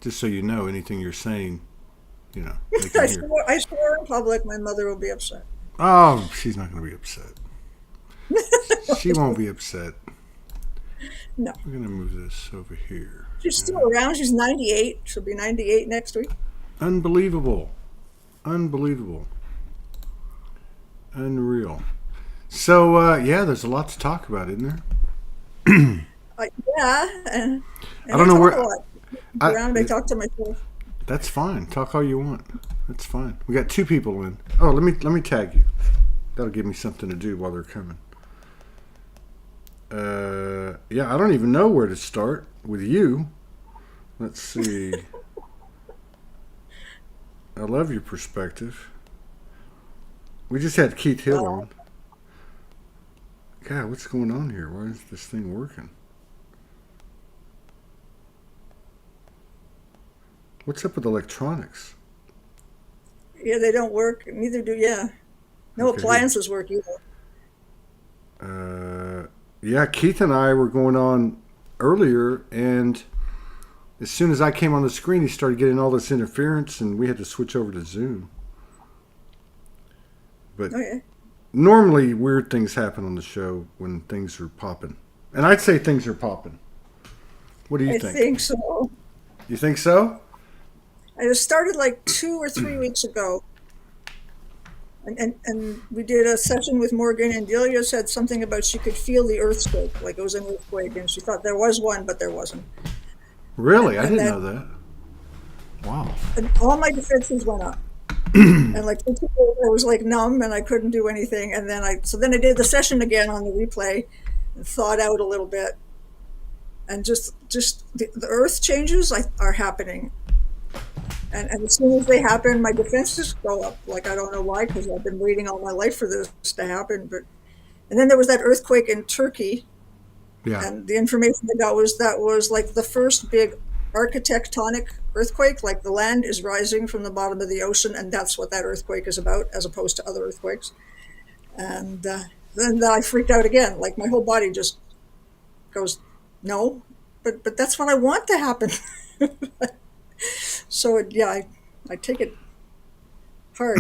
Just so you know, anything you're saying, they can hear. I swore in public my mother will be upset. Oh, she's not going to be upset. She won't be upset. No. We're going to move this over here. She's Yeah. still around. She's 98. She'll be 98 next week. Unbelievable. Unbelievable. Unreal. So, yeah, there's a lot to talk about, isn't there? Uh, yeah, and, I and I don't know talk a where. lot. I, Around, I talk to myself. that's fine. Talk all you want. That's fine. We got two people in. Oh, let me tag you. That'll give me something to do while they're coming. Yeah, I don't even know where to start with you. Let's see. I love your perspective. We just had Keith Hill Well, on. God, what's going on here? Why is this thing working? What's up with electronics? yeah, they don't work. Neither do, yeah. No Okay, here. appliances work either. Uh, yeah, Keith and I were going on earlier, and as soon as I came on the screen, he started getting all this interference, and we had to switch over to Zoom. But Oh, yeah. normally, weird things happen on the show when things are popping. And I'd say things are popping. What do you I think? think so. You think so? I just started like 2 or 3 weeks ago. And we did a session with Morgan, and Delia said something about she could feel the earthquake, like it was an earthquake, and she thought there was one, but there wasn't. Really? And, I and didn't then know that. Wow. and all my defenses went up. And like I was like numb and I couldn't do anything. And then I did the session again on the replay and thawed out a little bit. And just the earth changes are happening. And as soon as they happen, my defenses go up. Like I don't know why, because I've been waiting all my life for this to happen. But and then there was that earthquake in Turkey, Yeah. and the information I got was that was like the first big architectonic earthquake. Like the land is rising from the bottom of the ocean, and that's what that earthquake is about, as opposed to other earthquakes. And then I freaked out again. Like my whole body just goes, no, but that's what I want to happen. So yeah, I take it hard.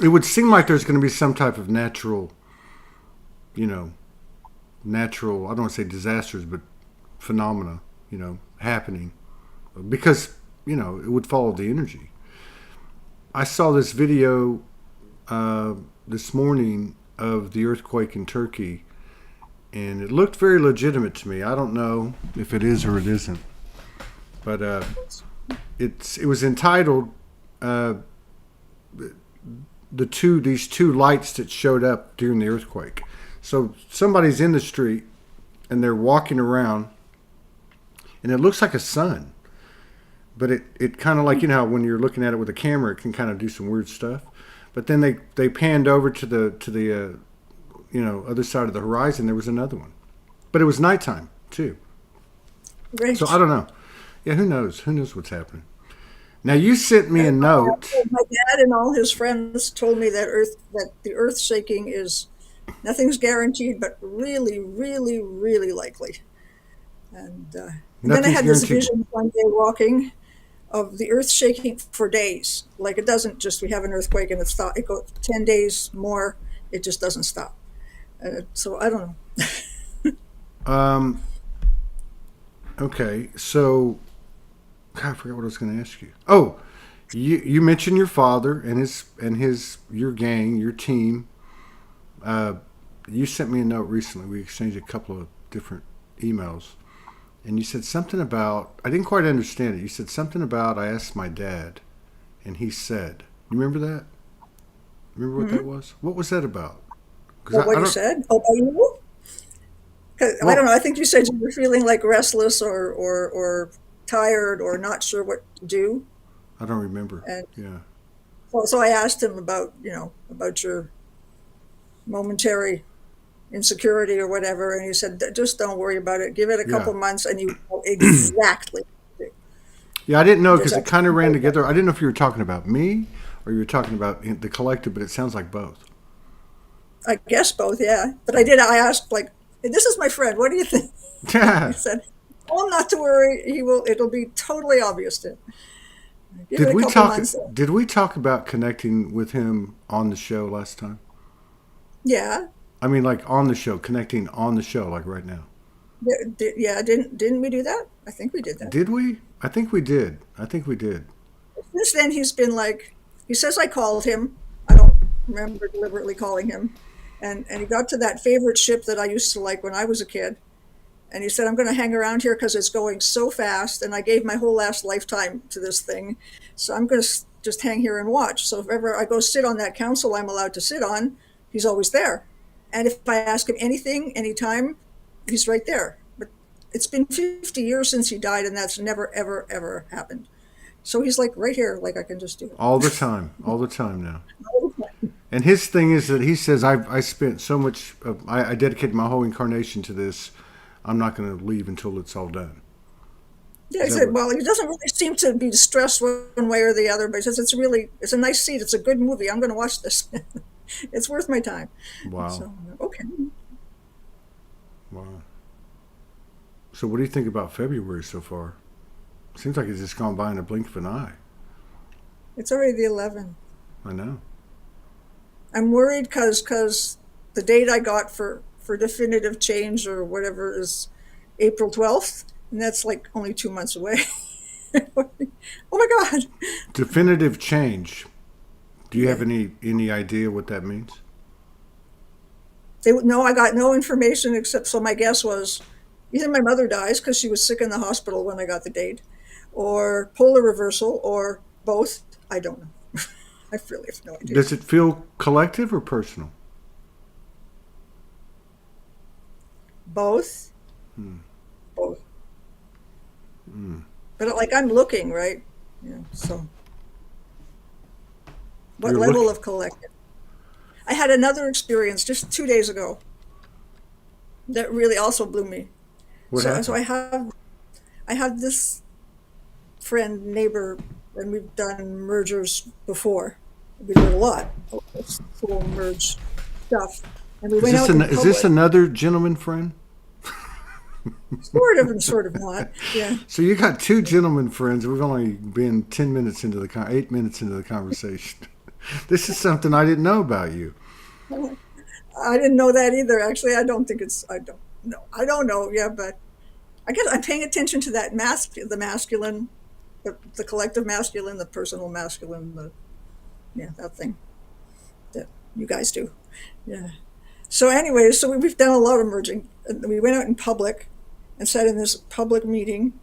It would seem like there's going to be some type of you know, I don't want to say disasters, but phenomena, happening because, it would follow the energy. I saw this video this morning of the earthquake in Turkey, and it looked very legitimate to me. I don't know if it is or it isn't, but it was entitled uh, these two lights that showed up during the earthquake. So somebody's in the street and they're walking around, and it looks like a sun, but it kind of like how when you're looking at it with a camera, it can kind of do some weird stuff. But then they panned over to the other side of the horizon. There was another one, but it was nighttime too. So I Right. don't know. Yeah, who knows? Who knows what's happening? Now you sent me a note. My dad and all his friends told me that the earth shaking is nothing's guaranteed, but really, really, really likely. And then I Nothing's had this guaranteed. vision one day walking of the earth shaking for days. Like it doesn't just we have an earthquake and it stop. It goes 10 days more. It just doesn't stop. So I don't know. Um. Okay. So God, I forgot what I was going to ask you. Oh, you mentioned your father and his your gang, your team. Uh, you sent me a note recently. We exchanged a couple of different emails, and you said something about I didn't quite understand it. You said something about I asked my dad, and he said, "You remember that? Remember what that Hmm. was? What was that about?" Because What I you don't. said? Oh, by you? 'Cause I don't Well, know. I think you said you were feeling like restless or tired or not sure what to do. I don't remember. And Yeah. so I asked him about, about your momentary insecurity or whatever. And he said, just don't worry about it. Give it a Yeah. couple months and you know exactly what to do. Yeah, I didn't know Just because it have to, kind of ran together. I didn't know if you were talking about me or you were talking about the collective, but it sounds like both. I guess both, yeah. But I asked, like, hey, this is my friend. What do you think? He Yeah. said, Tell him not to worry. He will. It'll be totally obvious to him. Give it Did a we couple talk? months. Did we talk about connecting with him on the show last time? Yeah. I mean, like on the show, connecting on the show, like right now. Yeah. Didn't we do that? I think we did that. Did we? I think we did. I think we did. Since then, he's been like, he says I called him. I don't remember deliberately calling him. And he got to that favorite ship that I used to like when I was a kid. And he said, I'm going to hang around here because it's going so fast. And I gave my whole last lifetime to this thing. So I'm going to just hang here and watch. So if ever I go sit on that council I'm allowed to sit on, he's always there. And if I ask him anything, anytime, he's right there. But it's been 50 years since he died, and that's never, ever, ever happened. So he's like right here, like I can just do it. All the time now. And his thing is that he says, I spent so much, I dedicated my whole incarnation to this. I'm not going to leave until it's all done. Yeah, he said, well, he doesn't really seem to be distressed one way or the other, but he says it's a nice seat. It's a good movie. I'm going to watch this. It's worth my time. Wow. So, okay. Wow. So what do you think about February so far? Seems like it's just gone by in a blink of an eye. It's already the 11th. I know. I'm worried because the date I got for definitive change or whatever is April 12th, and that's like only 2 months away. Oh my God. Definitive change. Do you have any idea what that means? No, I got no information except, so my guess was either my mother dies because she was sick in the hospital when I got the date, or polar reversal, or both. I don't know. I really have no idea. Does it feel collective or personal? Both. Both. But like I'm looking, right? Yeah. So what You're level of collective? I had another experience just 2 days ago that really also blew me. What happened? So I have this friend, neighbor, and we've done mergers before. We did a lot of full merge stuff. And we went out in Is this another gentleman friend? Sort of and sort of not. Yeah. So you got two gentleman friends. We've only been 10 minutes into 8 minutes into the conversation. This is something I didn't know about you. I didn't know that either. Actually, I don't know. I don't know. Yeah, but I guess I'm paying attention to that the masculine, the collective masculine, the personal masculine, that thing that you guys do. Yeah. So anyway, so we've done a lot of merging. We went out in public and sat in this public meeting,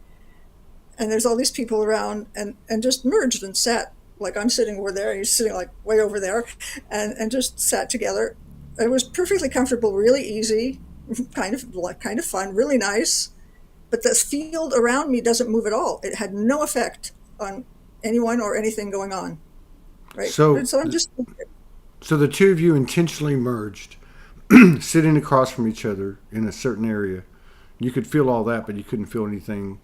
and there's all these people around, and just merged and sat. Like I'm sitting over there, he's sitting like way over there, and just sat together. It was perfectly comfortable, really easy, kind of fun, really nice. But the field around me doesn't move at all. It had no effect on anyone or anything going on. Right. So I'm just. So the two of you intentionally merged, sitting across from each other in a certain area. You could feel all that, but you couldn't feel anything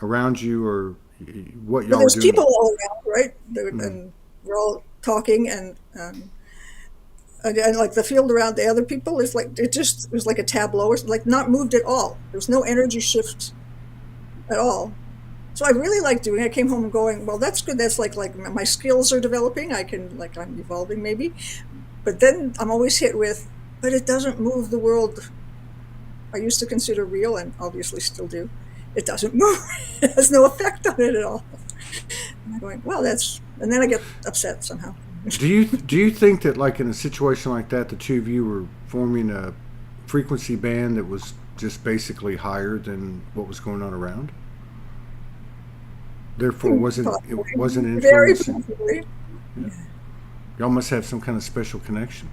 around you or what y'all were doing. There's people all around, right? And we're all talking, and like the field around the other people is like it was like a tableau, or like not moved at all. There was no energy shift at all. So I really like doing it. I came home and going, well, that's good. That's like my skills are developing. I'm evolving maybe. But then I'm always hit with, but it doesn't move the world I used to consider real, and obviously still do. It doesn't move. It has no effect on it at all. And I'm going, well, and then I get upset somehow. Do you think that like in a situation like that, the two of you were forming a frequency band that was just basically higher than what was going on around? Therefore, it wasn't influencing. Very possibly. Yeah. Y'all must have some kind of special connection.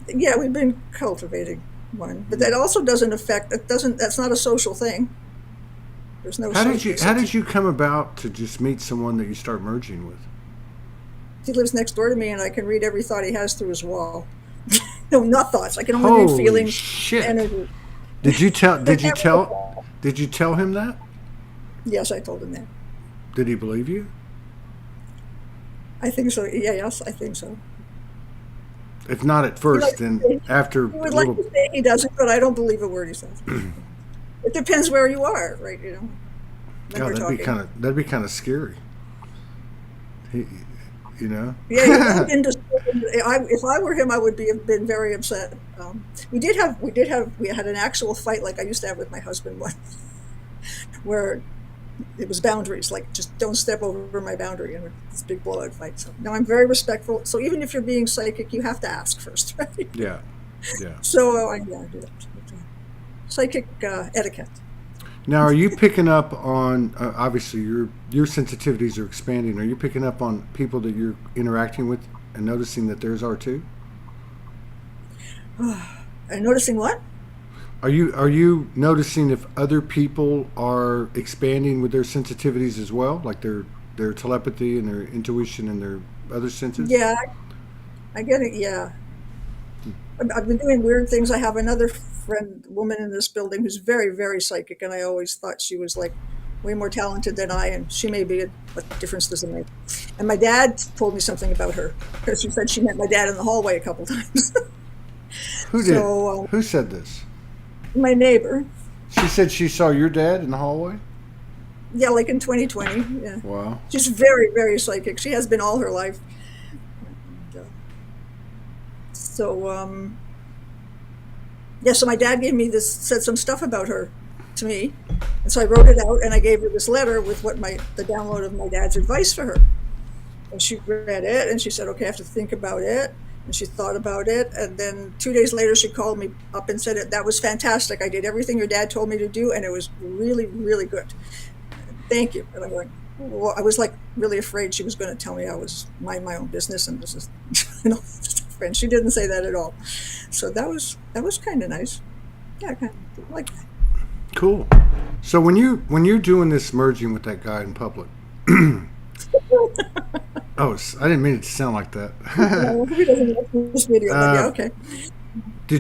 Yeah, we've been cultivating one, but that also doesn't affect. That's not a social thing. There's no. How did you come about to just meet someone that you start merging with? He lives next door to me, and I can read every thought he has through his wall. No, not thoughts. I can only read feelings. Shit. Energy. Did you tell him that? Yes, I told him that. Did he believe you? I think so. Yeah, yes, I think so. If not at first, then after. He would like to say he doesn't, but I don't believe a word he says. It depends where you are, right? You know, when Yeah, we're talking. that'd be kind of scary. He, you know. Yeah, he moved into. If I were him, I would be have been very upset. We had an actual fight like I used to have with my husband once, where it was boundaries, like just don't step over my boundary, and this big blowout fight. So now I'm very respectful. So even if you're being psychic, you have to ask first, right? Yeah, yeah. So I do that. Psychic etiquette. Now, are you picking up on? Obviously, your sensitivities are expanding. Are you picking up on people that you're interacting with and noticing that theirs are too? And noticing what? Are you noticing if other people are expanding with their sensitivities as well, like their telepathy and their intuition and their other senses? Yeah, I get it. Yeah, I've been doing weird things. I have another friend, woman in this building, who's very, very psychic, and I always thought she was like way more talented than I, and she may be. What difference does it make? And my dad told me something about her because she said she met my dad in the hallway a couple times. Who did? So Who said this? my neighbor, She said she saw your dad in the hallway. yeah, like in 2020, yeah, Wow. she's very, very psychic. She has been all her life. And, so yeah, so my dad gave me this, said some stuff about her to me, and so I wrote it out and I gave her this letter with the download of my dad's advice for her. And she read it and she said, okay, I have to think about it. And she thought about it. And then 2 days later, she called me up and said, that was fantastic. I did everything your dad told me to do, and it was really, really good. Thank you. And I'm going, well, I was like really afraid she was going to tell me I was mind my own business and this is, you know, and she didn't say that at all. So that was kind of nice. Yeah, I kind of like that. Cool. So when you're doing this merging with that guy in public, oh, I didn't mean it to sound like that. No, he doesn't watch this video, but yeah, okay. Do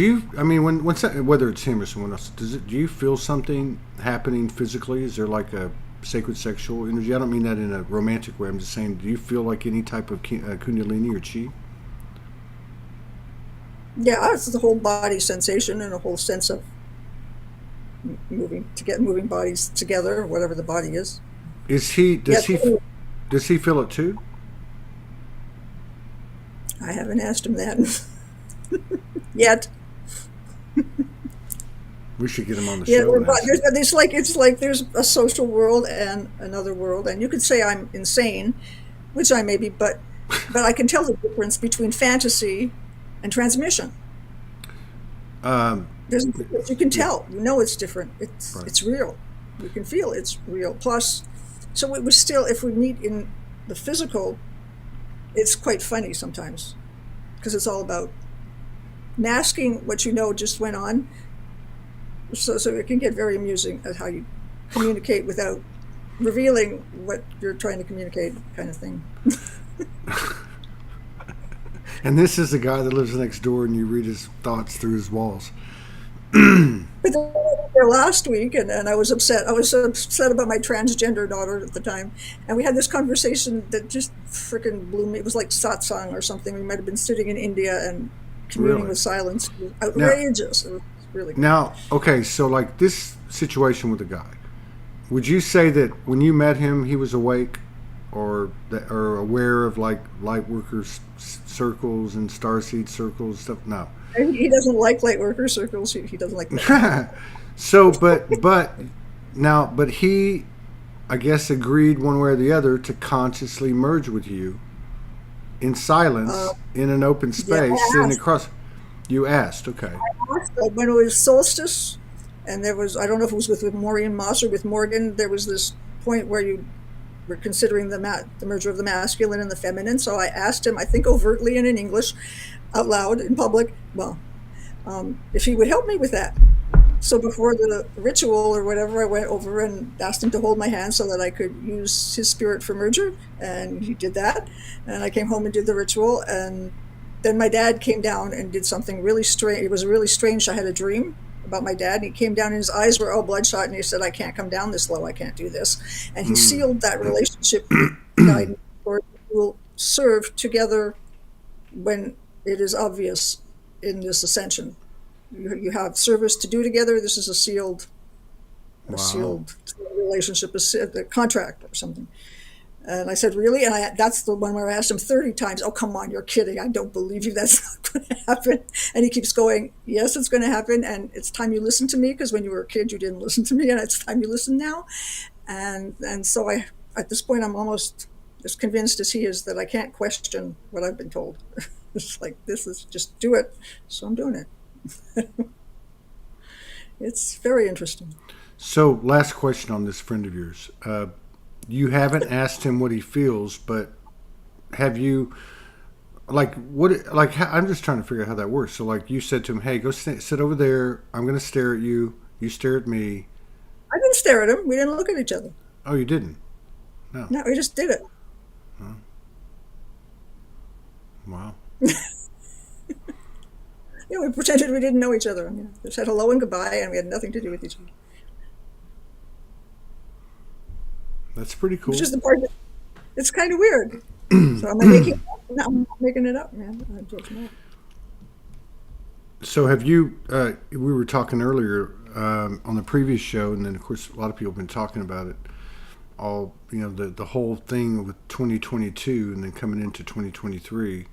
you? I mean, whether it's him or someone else, do you feel something happening physically? Is there like a sacred sexual energy? I don't mean that in a romantic way. I'm just saying, do you feel like any type of kundalini or chi? Yeah, it's the whole body sensation and a whole sense of moving bodies together, whatever the body is. Is he? Yeah, Does he feel it too? I haven't asked him that yet. We should get him on the Yeah, show. And ask him. it's like there's a social world and another world, and you could say I'm insane, which I may be, but I can tell the difference between fantasy and transmission. Um, There's a difference. You can yeah, tell. You know it's different. right. It's real. You can feel it's real. Plus, so it was still, if we meet in the physical, it's quite funny sometimes because it's all about masking what you know just went on. So it can get very amusing at how you communicate without revealing what you're trying to communicate, kind of thing. And this is the guy that lives next door, and you read his thoughts through his walls. But then I was there last week, and I was upset. I was upset about my transgender daughter at the time, and we had this conversation that just freaking blew me. It was like satsang or something. We might have been sitting in India and communing Really? with silence. It was Now, outrageous. It was really good. now, okay. So, like this situation with the guy, would you say that when you met him, he was awake, or aware of like light workers circles and starseed circles stuff? No. He doesn't like light worker circles. He doesn't like that. So, but he, I guess, agreed one way or the other to consciously merge with you in Uh, silence in an open yeah, space, I sitting asked. across. You asked, okay. When it was solstice, and there was, I don't know if it was with Maureen Moss or with Morgan, there was this point where you were considering the merger of the masculine and the feminine. So I asked him, I think overtly and in English, out loud in public, well, if he would help me with that. So before the ritual or whatever, I went over and asked him to hold my hand so that I could use his spirit for merger, and he did that. And I came home and did the ritual, and then my dad came down and did something really strange. It was really strange. I had a dream about my dad, and he came down and his eyes were all bloodshot, and he said, I can't come down this low. I can't do this. And he Mm. sealed that relationship with guidance, or it will serve together when it is obvious in this ascension. You have service to do together. This is a sealed a Wow. sealed relationship, a contract or something. And I said, really? And that's the one where I asked him 30 times, oh, come on, you're kidding. I don't believe you. That's not going to happen. And he keeps going, yes, it's going to happen. And it's time you listen to me, because when you were a kid, you didn't listen to me. And it's time you listen now. And so at this point, I'm almost as convinced as he is that I can't question what I've been told. It's like, this is just do it. So I'm doing it. It's very interesting. So, last question on this friend of yours. You haven't asked him what he feels, but have you, like, what, like, I'm just trying to figure out how that works. So, like, you said to him, hey, go sit over there. I'm going to stare at you. You stare at me. I didn't stare at him. We didn't look at each other. Oh, you didn't? No. No, we just did it. Huh? Wow. We pretended we didn't know each other. I mean, just said hello and goodbye, and we had nothing to do with each other. That's pretty cool. Which is the part that it's kind of weird. So am I making it up? No, I'm not making it up, man. I'm just not. So have you, we were talking earlier on the previous show, and then of course a lot of people have been talking about it all, the whole thing with 2022 and then coming into 2023,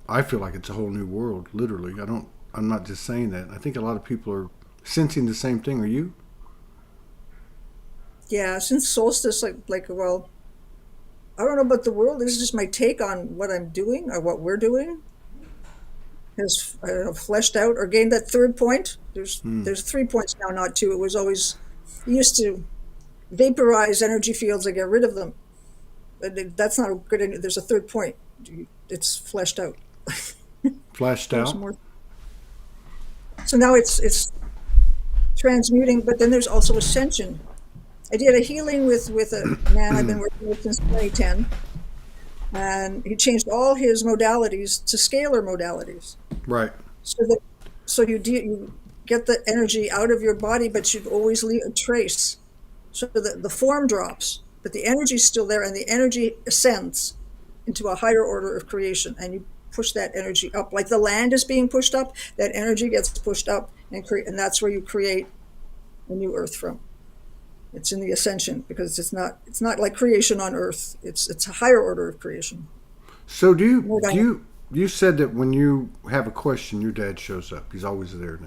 I feel like it's a whole new world, literally. I'm not just saying that. I think a lot of people are sensing the same thing. Are you? Yeah, since solstice, well, I don't know about the world. This is just my take on what I'm doing or what we're doing. Has, I don't know, fleshed out or gained that third point. There's 3 points now, not 2. It was always, you used to vaporize energy fields and get rid of them. But that's not a good. There's a third point. It's fleshed out. Flashed out. More. So now it's transmuting, but then there's also ascension. I did a healing with a man I've been working with since 2010, and he changed all his modalities to scalar modalities. Right. So you get the energy out of your body, but you always leave a trace. So the form drops, but the energy is still there, and the energy ascends into a higher order of creation, and you push that energy up. Like the land is being pushed up, that energy gets pushed up, and that's where you create a new earth from. It's in the ascension, because it's not like creation on earth. It's a higher order of creation. So you said that when you have a question, your dad shows up. He's always there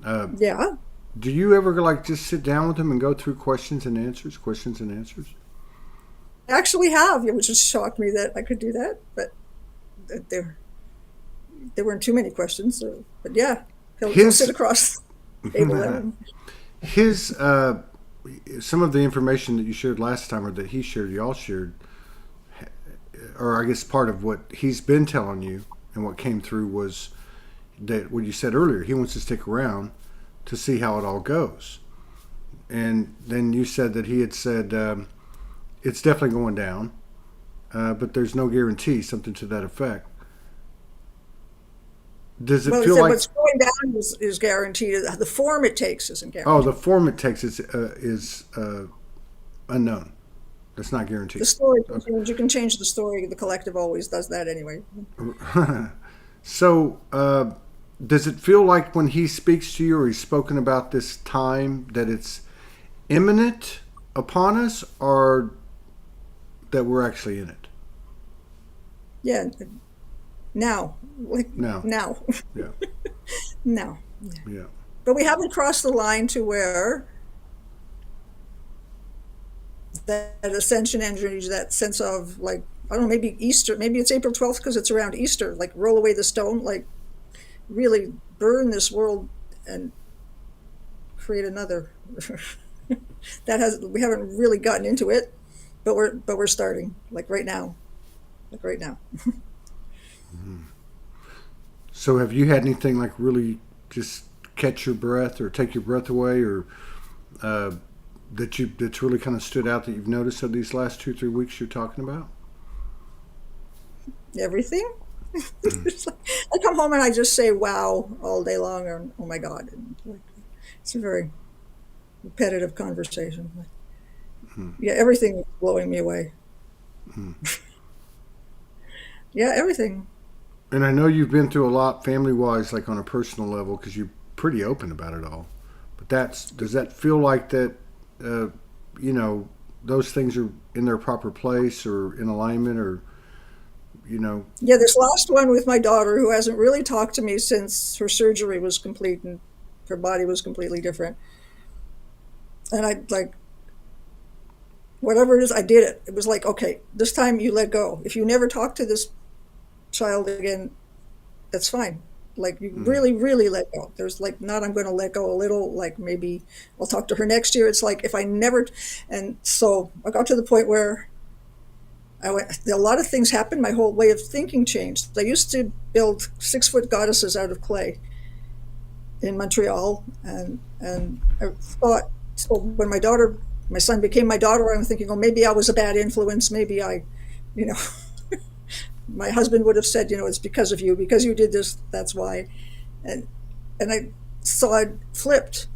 now. Yeah. Do you ever just sit down with him and go through questions and answers? I actually have, which just shocked me that I could do that, but there weren't too many questions. But yeah, he'll sit across the table. His some of the information that you shared last time, or that he shared, y'all shared, or I guess part of what he's been telling you and what came through was that what you said earlier, he wants to stick around to see how it all goes. And then you said that he had said it's definitely going down, but there's no guarantee, something to that effect. Does it feel like what's going down is guaranteed? The form it takes isn't guaranteed. Oh, the form it takes is unknown. That's not guaranteed. The story can change. You can change the story. The collective always does that anyway. So, does it feel like when he speaks to you, or he's spoken about this time, that it's imminent upon us, or that we're actually in it? Yeah. Now. Now. Yeah. Now. Yeah. But we haven't crossed the line to where that ascension energy, that sense of I don't know, maybe Easter, maybe it's April 12th because it's around Easter, roll away the stone, really burn this world and create another. We haven't really gotten into it, but we're starting right now. Mm-hmm. So have you had anything really just catch your breath or take your breath away, or that's really kind of stood out that you've noticed of these last 2-3 weeks you're talking about? Everything. I come home and I just say wow all day long, or oh my God. And it's a very repetitive conversation. Yeah, everything is blowing me away. Yeah, everything. And I know you've been through a lot family-wise, on a personal level, because you're pretty open about it all. But does that feel like that? Uh, you know, those things are in their proper place or in alignment, or you know. Yeah, this last one with my daughter, who hasn't really talked to me since her surgery was complete and her body was completely different. And I like, whatever it is, I did it. It was like, okay, this time you let go. If you never talk to this child again, that's fine. Like, you Mm, really, really let go. There's like, not, I'm going to let go a little, like maybe I'll talk to her next year. It's like, if I never, and so I got to the point where I went, a lot of things happened. My whole way of thinking changed. I used to build 6-foot goddesses out of clay in Montreal, and I thought, so when my son became my daughter, I'm thinking, oh, maybe I was a bad influence. Maybe you know, my husband would have said, it's because you did this, that's why. And I saw it flipped.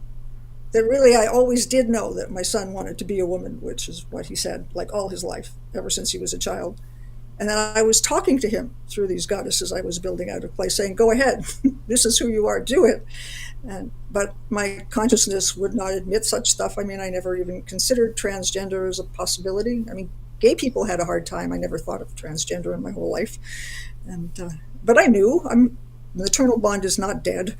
That really, I always did know that my son wanted to be a woman, which is what he said, like all his life, ever since he was a child. And then I was talking to him through these goddesses I was building out of clay, saying, go ahead, this is who you are, do it. But my consciousness would not admit such stuff. I mean, I never even considered transgender as a possibility. I mean, gay people had a hard time. I never thought of transgender in my whole life. But I knew the eternal bond is not dead.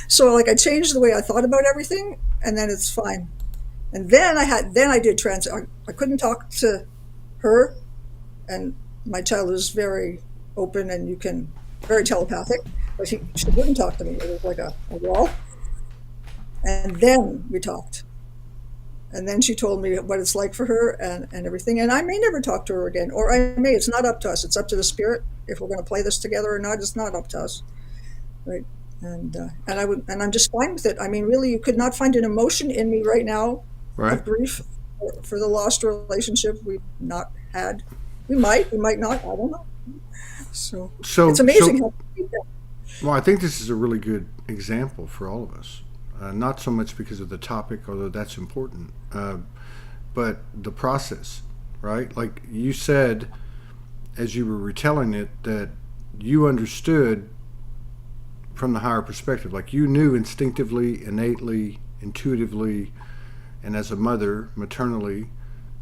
So like, I changed the way I thought about everything, and then it's fine. And then I did I couldn't talk to her, and my child is very open and very telepathic, but she wouldn't talk to me. It was like a wall. And then we talked. And then she told me what it's like for her and everything. And I may never talk to her again, or I may. It's not up to us. It's up to the spirit. If we're going to play this together or not, it's not up to us. Right. And I'm just fine with it. I mean, really, you could not find an emotion in me right now right. of grief for the lost relationship we've not had. We might not. I don't know. So it's amazing how. Well, I think this is a really good example for all of us. Not so much because of the topic, although that's important, but the process, right? Like you said, as you were retelling it, that you understood from the higher perspective. Like you knew instinctively, innately, intuitively, and as a mother, maternally,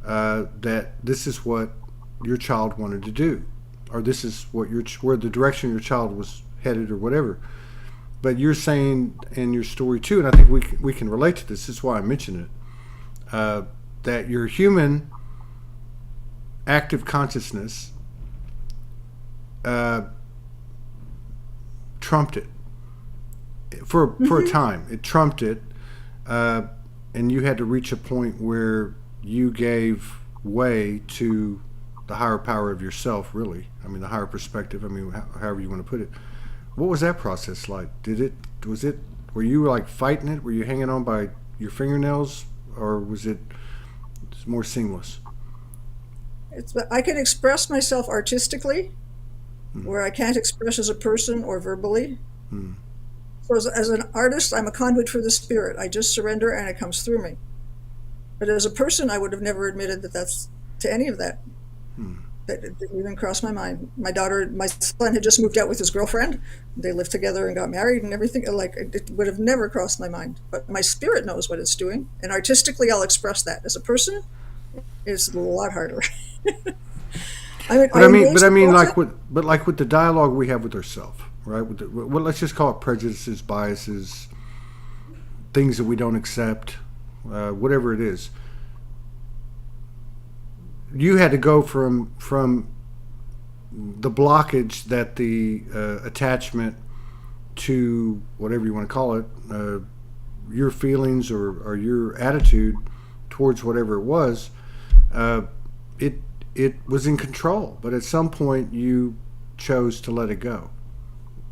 that this is what your child wanted to do, or this is what where the direction your child was headed, or whatever. But you're saying in your story too, and I think we can relate to this. This is why I mention it. That your human active consciousness trumped it for a time. It trumped it, and you had to reach a point where you gave way to the higher power of yourself. Really, I mean, the higher perspective. I mean, however you want to put it. What was that process like? Were you like fighting it? Were you hanging on by your fingernails, or was it more seamless? I can express myself artistically, where I can't express as a person or verbally. So as an artist, I'm a conduit for the spirit. I just surrender and it comes through me. But as a person, I would have never admitted that's to any of that. That it didn't even cross my mind. My son had just moved out with his girlfriend. They lived together and got married and everything. Like, it would have never crossed my mind. But my spirit knows what it's doing, and artistically, I'll express that. As a person, it's a lot harder. like with the dialogue we have with ourselves, right? Let's just call it prejudices, biases, things that we don't accept, whatever it is. You had to go from the blockage that the attachment to whatever you want to call it, your feelings or your attitude towards whatever it was, it was in control. But at some point, you chose to let it go.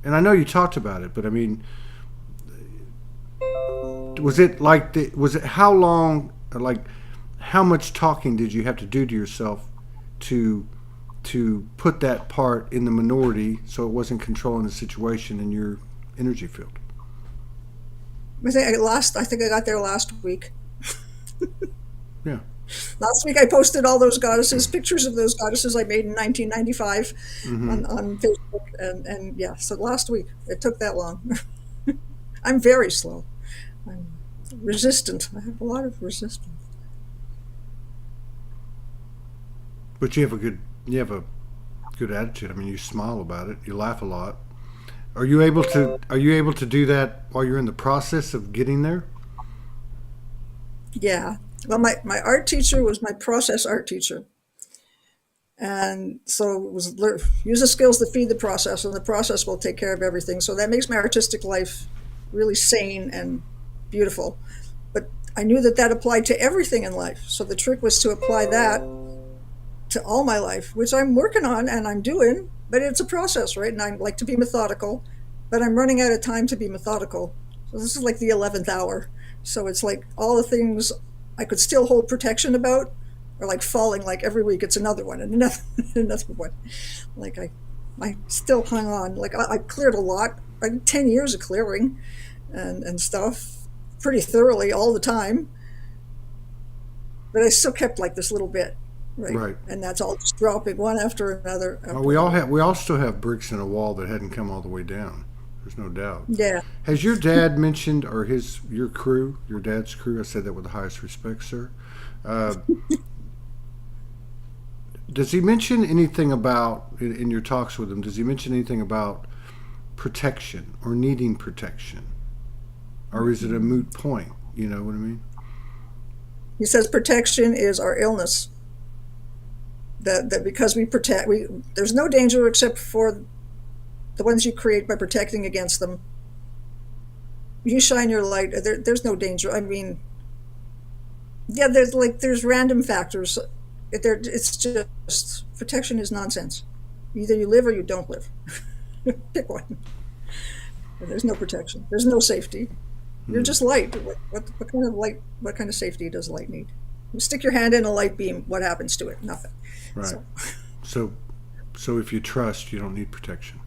And I know you talked about it, but I mean, was it how long, like? How much talking did you have to do to yourself to put that part in the minority so it wasn't controlling the situation in your energy field? I think I got there last week. Yeah. Last week I posted all those goddesses, pictures of those goddesses I made in 1995 on Facebook, and yeah, so last week it took that long. I'm very slow. I'm resistant. I have a lot of resistance. But you have a good attitude. I mean, you smile about it. You laugh a lot. Are you able to do that while you're in the process of getting there? Yeah. Well, my art teacher was my process art teacher. And so it was use the skills that feed the process, and the process will take care of everything. So that makes my artistic life really sane and beautiful. But I knew that that applied to everything in life. So the trick was to apply that to all my life, which I'm working on and I'm doing, but it's a process, right? And I like to be methodical, but I'm running out of time to be methodical. So this is like the 11th hour. So it's like all the things I could still hold protection about are like falling, like every week it's another one and another, another one. Like I still hung on. Like I cleared a lot. I did 10 years of clearing and stuff pretty thoroughly all the time. But I still kept like this little bit, right? Right. And that's all just dropping one after another after We all still have bricks in a wall that hadn't come all the way down. There's no doubt. Yeah. Has your dad mentioned, or your crew, your dad's crew? I said that with the highest respect, sir. Uh, does he mention anything about in your talks with him? Does he mention anything about protection or needing protection, or is it a moot point? You know what I mean? He says protection is our illness. That because we protect, there's no danger except for the ones you create by protecting against them. You shine your light. There's no danger. I mean, yeah, there's random factors. It's just protection is nonsense. Either you live or you don't live. Pick one. There's no protection. There's no safety. You're just light. What kind of light? What kind of safety does light need? You stick your hand in a light beam. What happens to it? Nothing. Right. So if you trust, you don't need protection.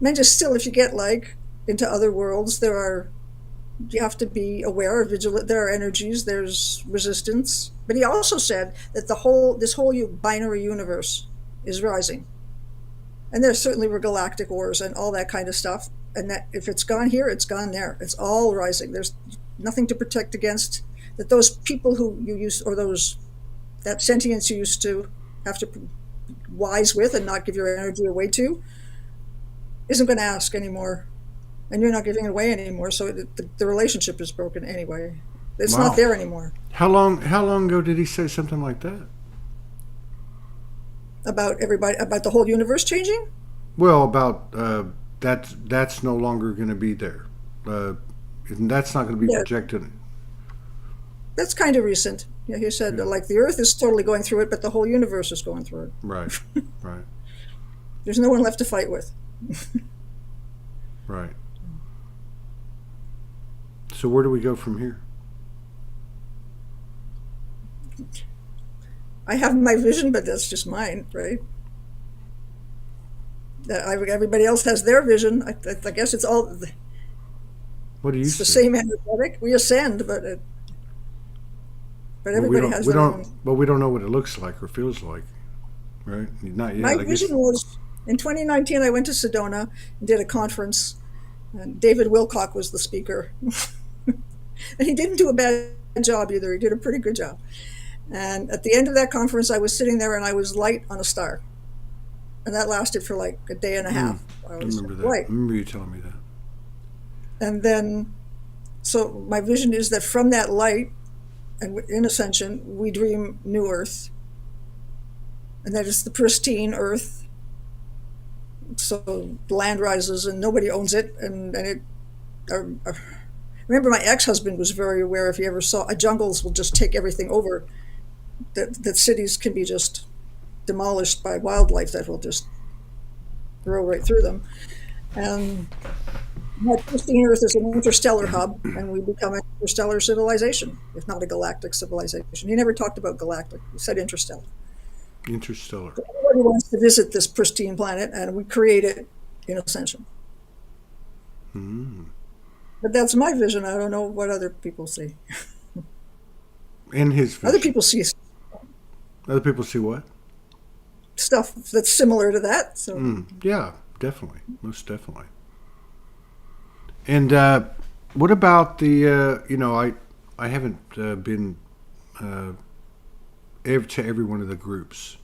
And just still, if you get like into other worlds, you have to be aware, vigilant. There are energies. There's resistance. But he also said that this whole binary universe is rising, and there certainly were galactic wars and all that kind of stuff. And that if it's gone here, it's gone there. It's all rising. There's nothing to protect against. That those people who you used, or that sentience you used to have to be wise with and not give your energy away to, isn't going to ask anymore, and you're not giving it away anymore. So the relationship is broken anyway. It's Wow. not there anymore. How long ago did he say something like that? About everybody, about the whole universe changing. Well, about that's no longer going to be there. And that's not going to be Yeah, projected. that's kind of recent. Yeah, he said Yeah. like the Earth is totally going through it, but the whole universe is going through it. Right. Right. There's no one left to fight with. Right. So where do we go from here? I have my vision, but that's just mine, right? Everybody else has their vision. I guess it's What do you it's the see? same energetic. We ascend, but Well, everybody has we their own. don't, but we don't know what it looks like or feels like, right? Not My yet, I guess. vision was in 2019. I went to Sedona and did a conference, and David Wilcock was the speaker, and he didn't do a bad job either. He did a pretty good job. And at the end of that conference, I was sitting there and I was light on a star, and that lasted for like a day and a half. I I was remember that. light, I remember you telling me that. and then so my vision is that from that light, and in Ascension, we dream New Earth, and that is the pristine Earth. So the land rises and nobody owns it, and it. I remember my ex-husband was very aware. If he ever saw jungles will just take everything over, that cities can be just demolished by wildlife that will just grow right through them. And that pristine Earth is an interstellar hub, and we become an interstellar civilization, if not a galactic civilization. He never talked about galactic. He said interstellar. Interstellar. So everybody wants to visit this pristine planet, and we create it in Ascension. Mm. But that's my vision. I don't know what other people see. And his Other vision. people see Other people see what? stuff that's similar to that. So Yeah, definitely. Most definitely. And What about the? I haven't been to every one of the groups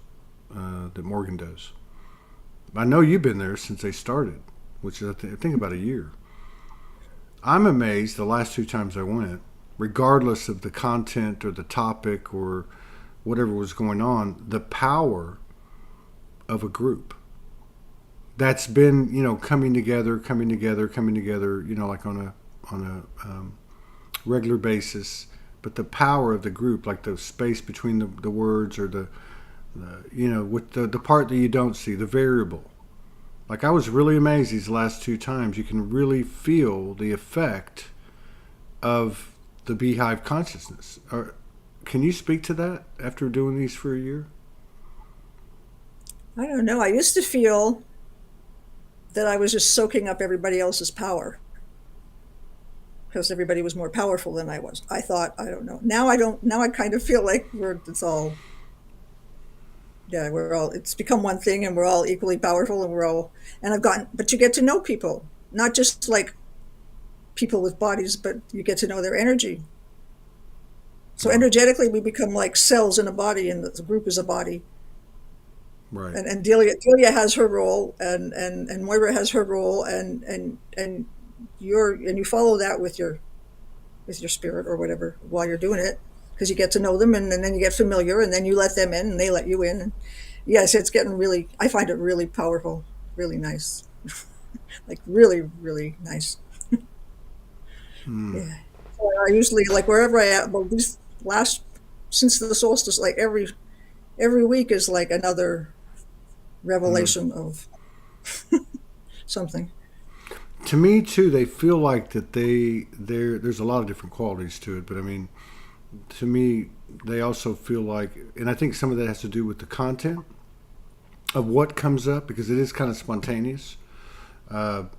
that Morgan does. I know you've been there since they started, which is I think about a year. I'm amazed the last two times I went, regardless of the content or the topic or whatever was going on, the power of a group that's been coming together, like on a regular basis. But the power of the group, like the space between the words, or with the part that you don't see, the variable. Like, I was really amazed these last two times. You can really feel the effect of the beehive consciousness. Can you speak to that after doing these for a year? I don't know. I used to feel that I was just soaking up everybody else's power because everybody was more powerful than I was. I thought, I don't know. Now I don't. Now I kind of feel like it's all. Yeah, it's become one thing, and we're all equally powerful, and but you get to know people, not just like people with bodies, but you get to know their energy. So energetically, we become like cells in a body, and the group is a body. Right. And Delia has her role, and Moira has her role, and you follow that with your spirit or whatever while you're doing it, because you get to know them, and then you get familiar, and then you let them in, and they let you in. And yes, it's getting really. I find it really powerful, really nice, like really, really nice. Yeah. So I usually, like, wherever I am. Well, these last since the solstice, like every week is like another revelation of something. To me too, they feel like that there's a lot of different qualities to it, but I mean, to me, they also feel like, and I think some of that has to do with the content of what comes up, because it is kind of spontaneous. But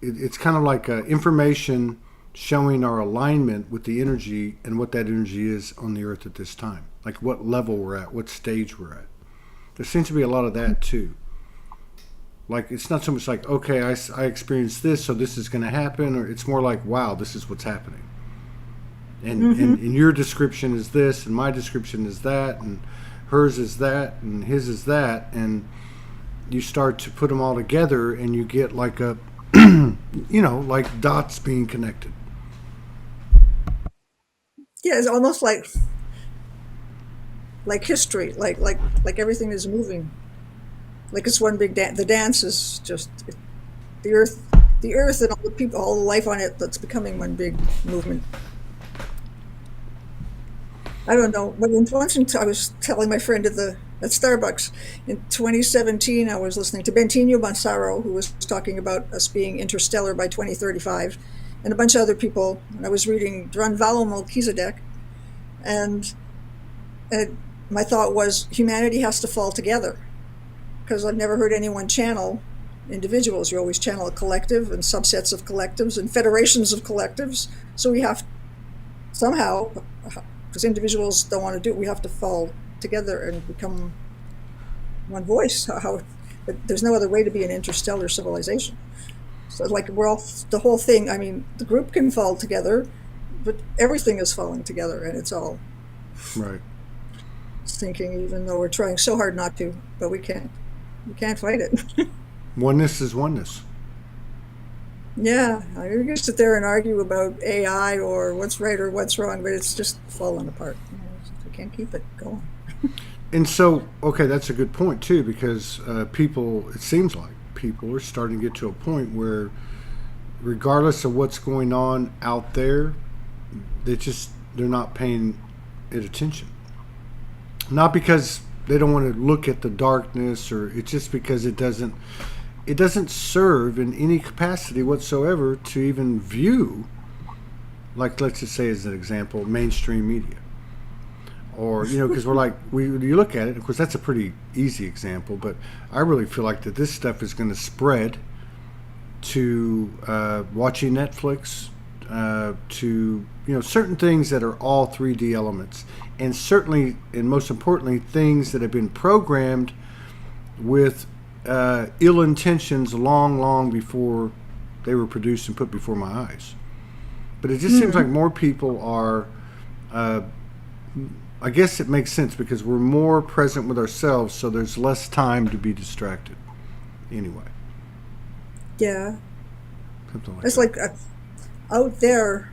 it's kind of like information showing our alignment with the energy and what that energy is on the earth at this time, like what level we're at, what stage we're at. There seems to be a lot of that too. Like, it's not so much like, okay, I experienced this, so this is going to happen, or it's more like, wow, this is what's happening. And your description is this, and my description is that, and hers is that, and his is that, and you start to put them all together, and you get like a, like dots being connected. Yeah, it's almost like history, like everything is moving. Like it's one big dance. The dance is just the earth, and all the people, all the life on it. That's becoming one big movement. I don't know. But I was telling my friend at Starbucks in 2017, I was listening to Bentinho Massaro, who was talking about us being interstellar by 2035, and a bunch of other people. And I was reading Drunvalo Melchizedek, and my thought was humanity has to fall together, because I've never heard anyone channel individuals. You always channel a collective and subsets of collectives and federations of collectives. So we have somehow, because individuals don't want to do it, we have to fall together and become one voice. But there's no other way to be an interstellar civilization. So like the whole thing, I mean, the group can fall together, but everything is falling together, and it's all right. Sinking, even though we're trying so hard not to, but we can't. You can't fight it. Oneness is oneness. Yeah, I can sit there and argue about AI or what's right or what's wrong, but it's just falling apart. We can't keep it going. And so, okay, that's a good point too, because it seems like people are starting to get to a point where, regardless of what's going on out there, they're not paying it attention. Not because they don't want to look at the darkness, or it's just because it doesn't serve in any capacity whatsoever to even view, like, let's just say as an example, mainstream media. Or, because you look at it, of course that's a pretty easy example, but I really feel like that this stuff is going to spread to watching Netflix, to certain things that are all 3D elements, and certainly, and most importantly, things that have been programmed with ill intentions long before they were produced and put before my eyes. But it just seems like more people are, I guess it makes sense because we're more present with ourselves, so there's less time to be distracted. Anyway. Yeah. Something like It's that. like out there,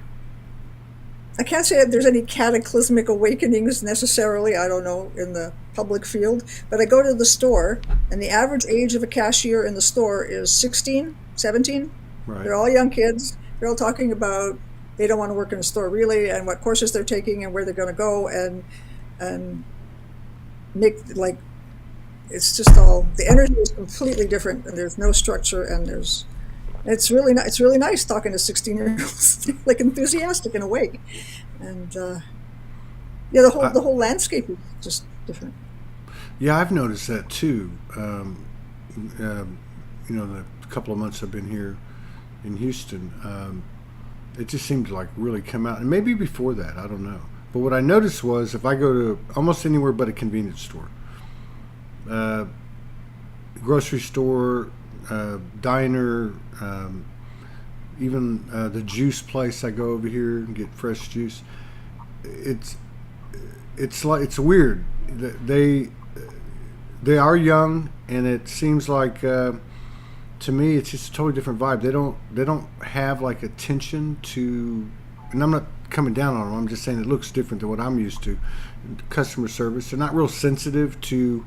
I can't say that there's any cataclysmic awakenings necessarily, I don't know, in the public field, but I go to the store, and the average age of a cashier in the store is 16, 17. Right. They're all young kids. They're all talking about they don't want to work in a store really, and what courses they're taking and where they're going to go, and make, like, it's just all, the energy is completely different, and there's no structure, and it's really nice talking to 16-year-olds, like enthusiastic and awake, and yeah, the whole landscape is just different. Yeah, I've noticed that too. The couple of months I've been here in Houston, it just seemed to like really come out. And maybe before that, I don't know. But what I noticed was if I go to almost anywhere but a convenience store, grocery store, diner, even the juice place I go over here and get fresh juice, it's weird. They are young, and it seems like to me it's just a totally different vibe. They don't have like attention to, and I'm not coming down on them. I'm just saying it looks different than what I'm used to. Customer service. They're not real sensitive to,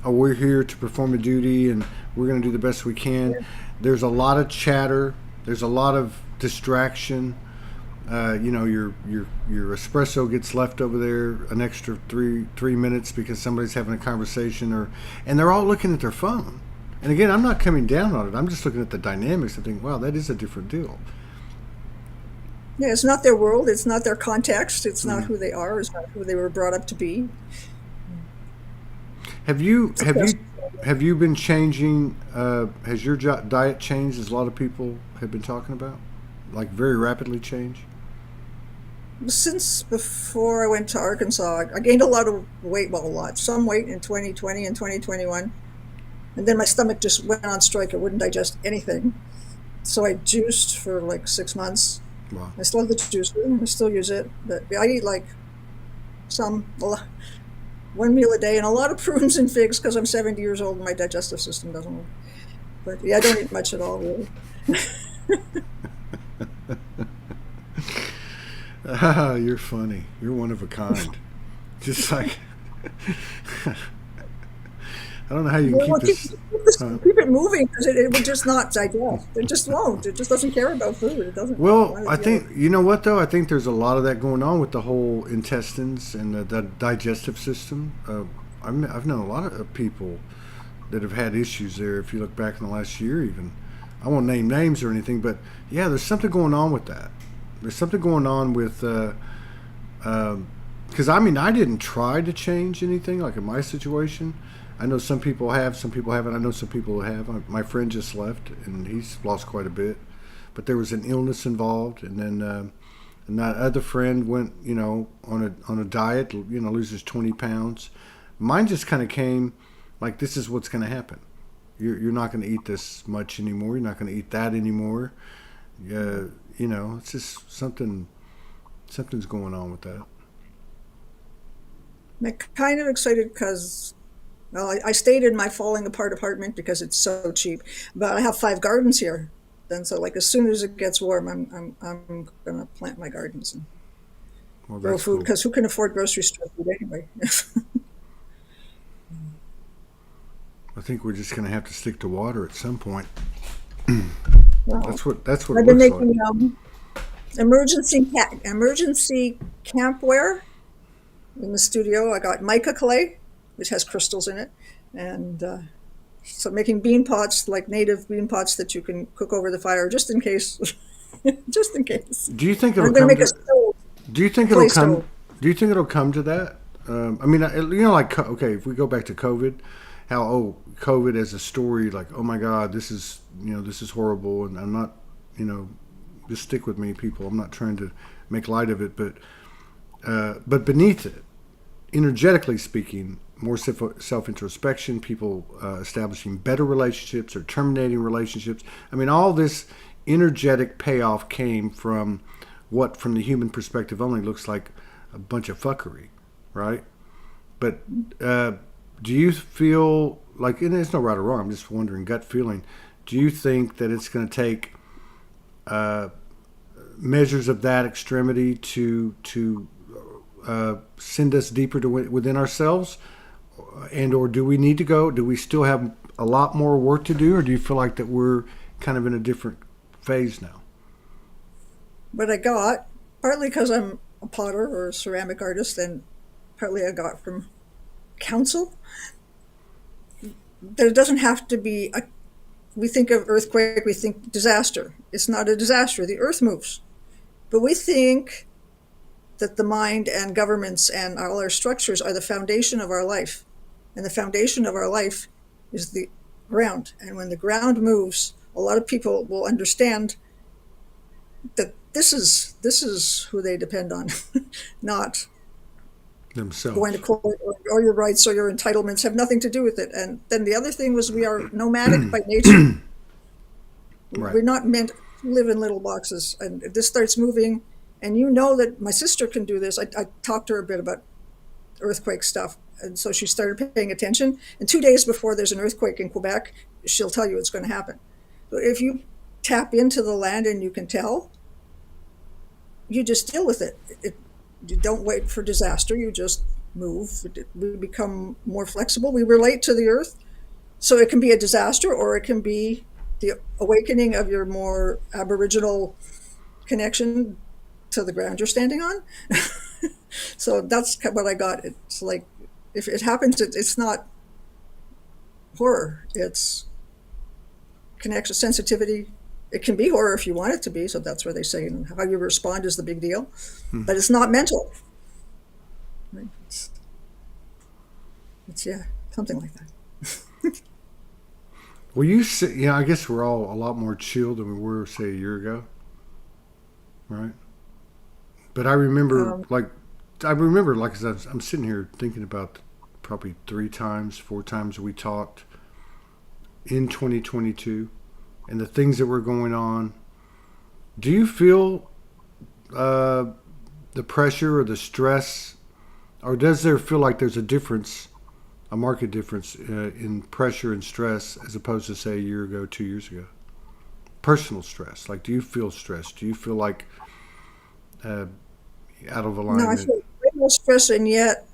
oh, we're here to perform a duty and we're going to do the best we can. Yeah. There's a lot of chatter. There's a lot of distraction. Your espresso gets left over there an extra three minutes because somebody's having a conversation, and they're all looking at their phone. And again, I'm not coming down on it. I'm just looking at the dynamics and thinking, wow, that is a different deal. Yeah, it's not their world. It's not their context. It's not who they are. It's not who they were brought up to be. Have you been changing? Has your diet changed, as a lot of people have been talking about, like very rapidly change? Since before I went to Arkansas, I gained a lot of weight. Well, a lot. Some weight in 2020 and 2021. And then my stomach just went on strike. It wouldn't digest anything. So I juiced for like 6 months. Wow. I still have the juicer. I still use it. But I eat like one meal a day and a lot of prunes and figs because I'm 70 years old and my digestive system doesn't work. But yeah, I don't eat much at all, really. You're funny. You're one of a kind. Just like... I don't know how you can keep this... Keep it moving because it would just not digest. It just won't. It just doesn't care about food. It doesn't. Well, I think, you know what, though? I think there's a lot of that going on with the whole intestines and the digestive system. I've known a lot of people that have had issues there, if you look back in the last year even. I won't name names or anything, but yeah, there's something going on with that. There's something going on with... because, I mean, I didn't try to change anything, like in my situation. I know some people have, some people haven't. I know some people who have. My friend just left, and he's lost quite a bit. But there was an illness involved, and then and that other friend went, on a diet, loses 20 pounds. Mine just kind of came like, this is what's going to happen. You're not going to eat this much anymore. You're not going to eat that anymore. It's just something's going on with that. I'm kind of excited because... Well, I stayed in my falling apart apartment because it's so cheap, but I have 5 gardens here. And so, like, as soon as it gets warm, I'm gonna plant my gardens and grow food because who can afford grocery store food anyway? I think we're just gonna have to stick to water at some point. Well, that's what I've it been looks making like. Emergency campware in the studio. I got mica clay, which has crystals in it, and so making bean pots, like native bean pots that you can cook over the fire, just in case. Just in case. Do you think it'll I'm going to make a stove. Do you think it'll come? Do you think it'll come to that? I mean, okay, if we go back to COVID, how COVID as a story, like, oh my God, this is horrible, and I'm not, just stick with me, people. I'm not trying to make light of it, but beneath it, energetically speaking, more self-introspection, people establishing better relationships or terminating relationships. I mean, all this energetic payoff came from what, from the human perspective only, looks like a bunch of fuckery, right? But do you feel like, and there's no right or wrong, I'm just wondering, gut feeling, do you think that it's going to take measures of that extremity to send us deeper to within ourselves? And or do we need to go? Do we still have a lot more work to do, or do you feel like that we're kind of in a different phase now? But I got, partly because I'm a potter or a ceramic artist, and partly I got from counsel. There doesn't have to be we think of earthquake, we think disaster. It's not a disaster. The earth moves. But we think that the mind and governments and all our structures are the foundation of our life. And the foundation of our life is the ground. And when the ground moves, a lot of people will understand that this is who they depend on, not Themselves. going to court, or your rights or your entitlements have nothing to do with it. And then the other thing was, we are nomadic by nature. Right. We're not meant to live in little boxes. And if this starts moving, and you know that my sister can do this, I talked to her a bit about earthquake stuff. And so she started paying attention. And 2 days before there's an earthquake in Quebec, she'll tell you it's going to happen. So if you tap into the land and you can tell, you just deal with it. You don't wait for disaster. You just move. We become more flexible. We relate to the earth. So it can be a disaster, or it can be the awakening of your more aboriginal connection to the ground you're standing on. So that's what I got. It's like, if it happens, it's not horror. It's connection, sensitivity. It can be horror if you want it to be. So that's where they say, and how you respond is the big deal. But it's not mental. Right? It's yeah, something like that. Well, you say, yeah, I guess we're all a lot more chill than we were, say, a year ago, right? But I remember, as I'm sitting here thinking about probably 3 times, 4 times we talked in 2022 and the things that were going on. Do you feel the pressure or the stress, or does there feel like there's a difference, a marked difference in pressure and stress as opposed to, say, a year ago, 2 years ago? Personal stress. Like, do you feel stressed? Do you feel like out of alignment? No, I feel way more stress, and yet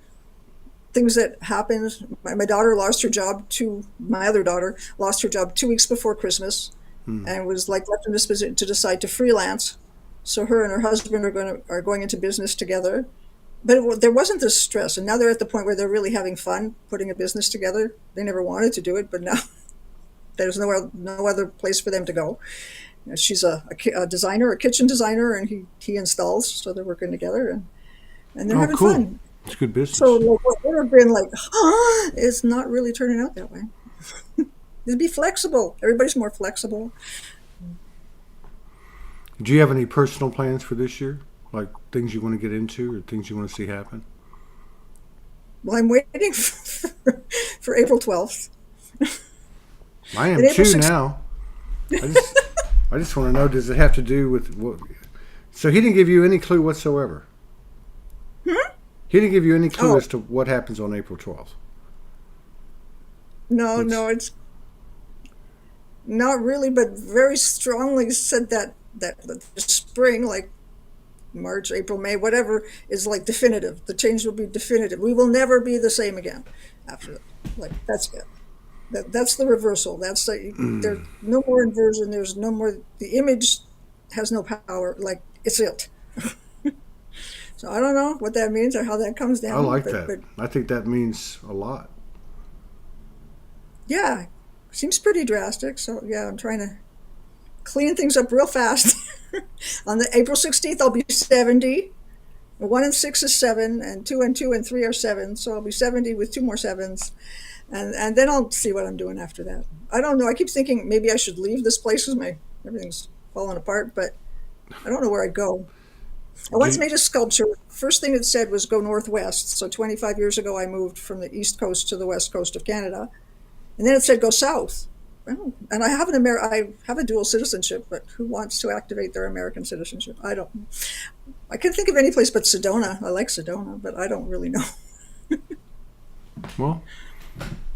things that happened. My daughter lost her job my other daughter lost her job 2 weeks before Christmas, and was like left in this position to decide to freelance. So her and her husband are going into business together. But there wasn't this stress, and now they're at the point where they're really having fun putting a business together. They never wanted to do it, but now there's no other place for them to go. She's a designer, a kitchen designer, and he installs, so they're working together, and they're having cool. fun. It's good business. So like, what would have been like, it's not really turning out that way. It'd be flexible. Everybody's more flexible. Do you have any personal plans for this year? Like things you want to get into or things you want to see happen? Well, I'm waiting for April 12th. I am too now. I just want to know, does it have to do with what? So he didn't give you any clue whatsoever? He didn't give you any clue as to what happens on April 12th? No, it's not really, but very strongly said that the spring, like March, April, May, whatever, is like definitive. The change will be definitive. We will never be the same again after that. Like, that's it. That's the reversal. That's there's no more inversion. There's no more. The image has no power. Like, it's it. So I don't know what that means or how that comes down. I like that. But I think that means a lot. Yeah, seems pretty drastic. So yeah, I'm trying to clean things up real fast. On the April 16th, I'll be 70. 1 and 6 is 7, and 2 and 2 and 3 are 7. So I'll be 70 with 2 more 7s. And then I'll see what I'm doing after that. I don't know. I keep thinking maybe I should leave this place because everything's falling apart, but I don't know where I'd go. I once made a sculpture. First thing it said was go northwest. So 25 years ago, I moved from the east coast to the west coast of Canada. And then it said go south. well, and I have a dual citizenship, but who wants to activate their American citizenship? I don't. I can't think of any place but Sedona. I like Sedona, but I don't really know. Well,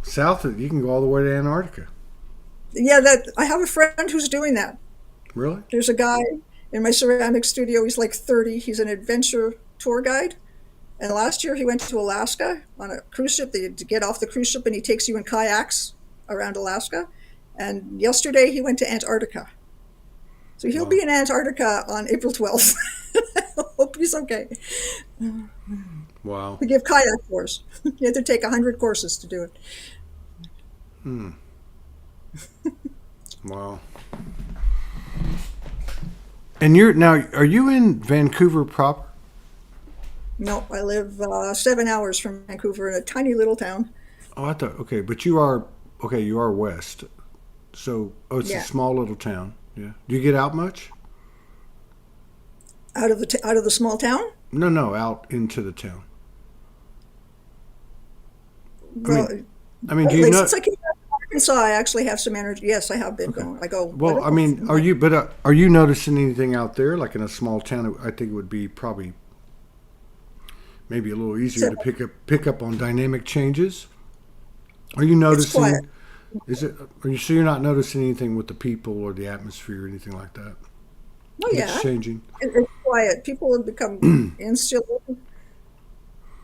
south of, you can go all the way to Antarctica. Yeah, that I have a friend who's doing that. Really? There's a guy in my ceramic studio. He's like 30. He's an adventure tour guide. And last year he went to Alaska on a cruise ship. They get off the cruise ship and he takes you in kayaks around Alaska. And yesterday he went to Antarctica. So he'll Wow. be in Antarctica on April 12th. I hope he's okay. Wow. To give kayak tours. You have to take 100 courses to do it. Hmm. Wow. And are you in Vancouver proper? No, I live 7 hours from Vancouver in a tiny little town. Oh, I thought, okay, but you are, okay, you are west. So, oh, it's a Yeah, small little town. Yeah. Do you get out much? out of the small town. No, no, out into the town. I Well, mean, do you like know? since I came back to Arkansas, I actually have some energy. Yes, I have been Okay. going. I go. I Well, don't know. are you noticing anything out there, like in a small town? I think it would be probably maybe a little easier So to pick up on dynamic changes. Are you it's quiet. noticing? Is it? Are you sure you're not noticing anything with the people or the atmosphere or anything like that Oh that's yeah, changing? it's quiet. People have become insular,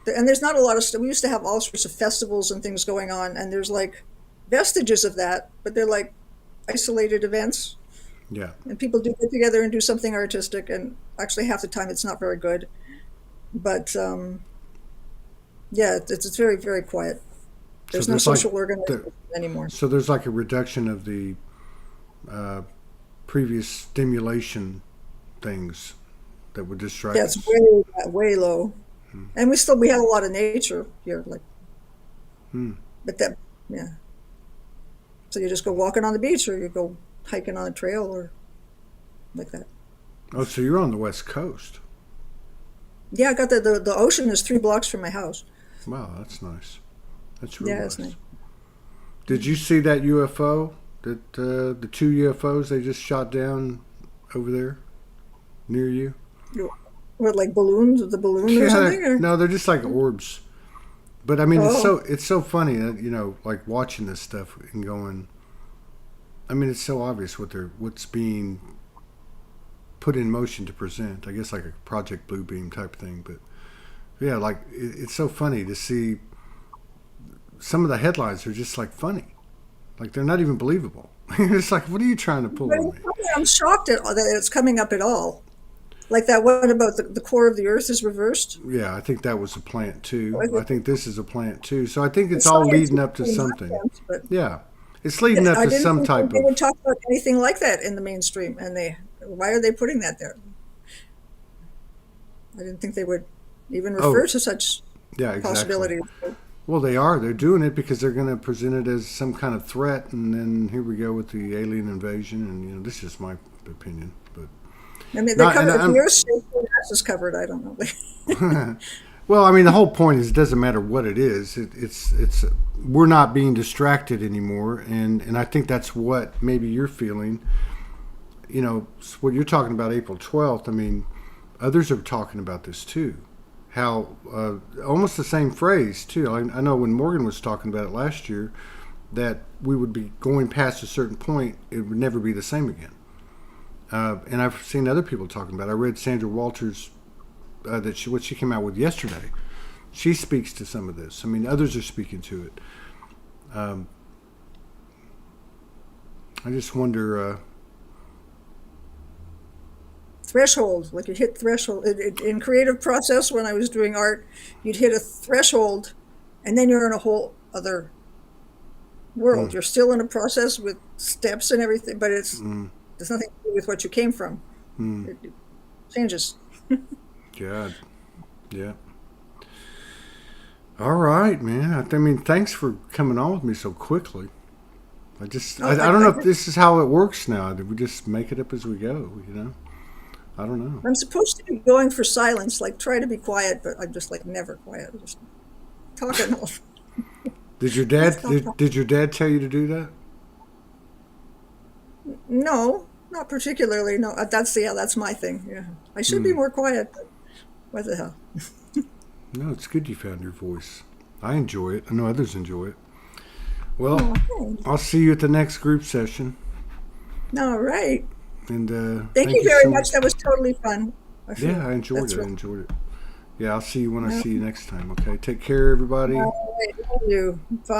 and there's not a lot of stuff. We used to have all sorts of festivals and things going on, and there's like vestiges of that, but they're like isolated events, Yeah. and people do get together and do something artistic. And actually, half the time, it's not very good. But yeah, it's very very quiet. So There's no there's like social the organization anymore. so there's like a reduction of the uh, previous stimulation things that would distract Yeah, it's us. way low. And we have a lot of nature here, like, Hmm. but that, yeah. So you just go walking on the beach, or you go hiking on a trail, or like that. Oh, so you're on the west coast. Yeah, I got the ocean is 3 blocks from my house. Wow, that's nice. That's real Yeah, it's nice. nice. Did you see that UFO? That the two UFOs they just shot down over there near you? What, like balloons, the balloon or Yeah, something, or no, they're just like orbs. But I mean, oh, it's so funny that like watching this stuff and going. I mean, it's so obvious what's being put in motion to present. I guess like a Project Bluebeam type thing. But yeah, like it's so funny to see some of the headlines are just like funny. Like they're not even believable. It's like, what are you trying to pull but on me? I'm shocked that it's coming up at all. Like that one about the core of the Earth is reversed. Yeah, I think that was a plant too. Like, I think this is a plant too. So I think it's it's all leading up to scientifically something. nonsense, but Yeah, it's leading up I to didn't some think that type they would of. talk about anything like that in the mainstream, and why are they putting that there? I didn't think they would even refer Oh, to such yeah, exactly. possibilities. Well, they are. They're doing it because they're going to present it as some kind of threat, and then here we go with the alien invasion. And this is my opinion, but I mean, they not. And cover if the I'm. Earth's shape, the Earth is covered. I don't know. Well, I mean, the whole point is it doesn't matter what it is. It's we're not being distracted anymore, and I think that's what maybe you're feeling. What you're talking about April 12th. I mean, others are talking about this too. How almost the same phrase too. I know when Morgan was talking about it last year, that we would be going past a certain point, it would never be the same again. And I've seen other people talking about it. I read Sandra Walters what she came out with yesterday. She speaks to some of this. I mean, others are speaking to it. Um, I just wonder. Threshold, like you hit threshold in creative process. When I was doing art, you'd hit a threshold, and then you're in a whole other world. mm, You're still in a process with steps and everything, but mm, there's nothing to do with what you came from. mm, It changes. God, yeah. All right, man. I mean, thanks for coming on with me so quickly. Oh, I don't know if this is how it works now. Did we just make it up as we go? I don't know. I'm supposed to be going for silence, like try to be quiet, but I'm just like never quiet. I'm just talking. Did your Can't dad stop talking. did your dad tell you to do that? No, not particularly. No, that's my thing. Yeah, I should be Hmm. more quiet. But what the hell? No, it's good you found your voice. I enjoy it. I know others enjoy it. Well, Oh, thanks. I'll see you at the next group session. All right. And Thank thank you you very so much. much. That was totally fun. I Yeah, feel I enjoyed that's it. I really. enjoyed it. Yeah, I'll see you when I All see you next time. Okay, take care, everybody. right. Love you. Bye.